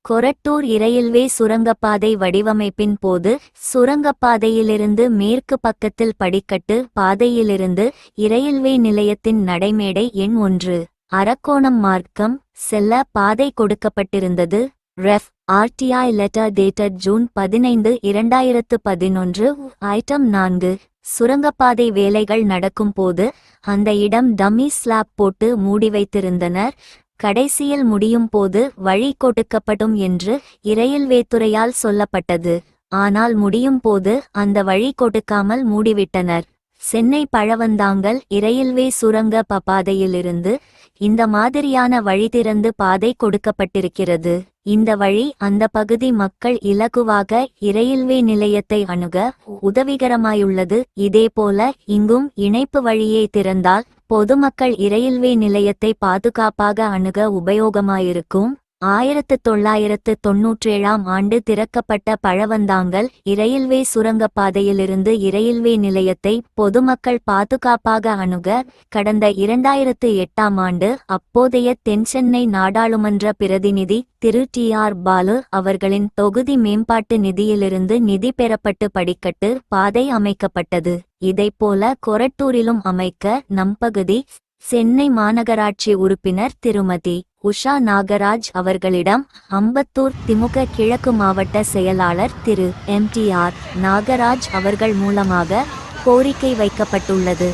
Korattur railway சுரங்கப்பாதை வடிவமைப்பின் போது சுரங்கப்பாதையிலிருந்து மேற்கு பக்கத்தில் படிக்கட்டு பாதையிலிருந்து இரயில்வே நிலையத்தின் நடைமேடை எண் 1 அரக்கோணம் மார்க்கம் செல்ல பாதை கொடுக்கப்பட்டிருந்தது. Ref. RTI letter dated June 15, 2011. Item 4. சுரங்கப்பாதை வேலைகள் நடக்கும் போது அந்த இடம் டம்மி ஸ்லாப் போட்டு மூடி வைத்திருந்தனர். கடைசியில் முடியும் போது வழி கொடுக்கப்படும் என்று இரயில்வேத்துறையால் சொல்லப்பட்டது. ஆனால் முடியும் போது அந்த வழி கொடுக்காமல் மூடிவிட்டனர். சென்னை பழவந்தாங்கல் இரயில்வே சுரங்க பாதையிலிருந்து இந்த மாதிரியான வழி திறந்து பாதை கொடுக்கப்பட்டிருக்கிறது. இந்த வழி அந்த பகுதி மக்கள் இலகுவாக இரயில்வே நிலையத்தை அணுக உதவிகரமாயுள்ளது. இதேபோல இங்கும் இணைப்பு வழியை திறந்தால் பொதுமக்கள் இரயில்வே நிலையத்தை பாதுகாப்பாக அணுக உபயோகமாயிருக்கும். 1997ஆம் ஆண்டு திறக்கப்பட்ட பழவந்தாங்கல் இரயில்வே சுரங்கப்பாதையிலிருந்து இரயில்வே நிலையத்தை பொதுமக்கள் பாதுகாப்பாக அணுக கடந்த 2008ஆம் ஆண்டு அப்போதைய தென்சென்னை நாடாளுமன்ற பிரதிநிதி திரு TR பாலு அவர்களின் தொகுதி மேம்பாட்டு நிதியிலிருந்து நிதி பெறப்பட்டு படிக்கட்டு பாதை அமைக்கப்பட்டது. இதைப்போல கொரட்டூரிலும் அமைக்க நம்பகுதி சென்னை மாநகராட்சி உறுப்பினர் திருமதி உஷா நாகராஜ் அவர்களிடம் அம்பத்தூர் திமுக கிழக்கு மாவட்ட செயலாளர் திரு MTR நாகராஜ் அவர்கள் மூலமாக கோரிக்கை வைக்கப்பட்டுள்ளது.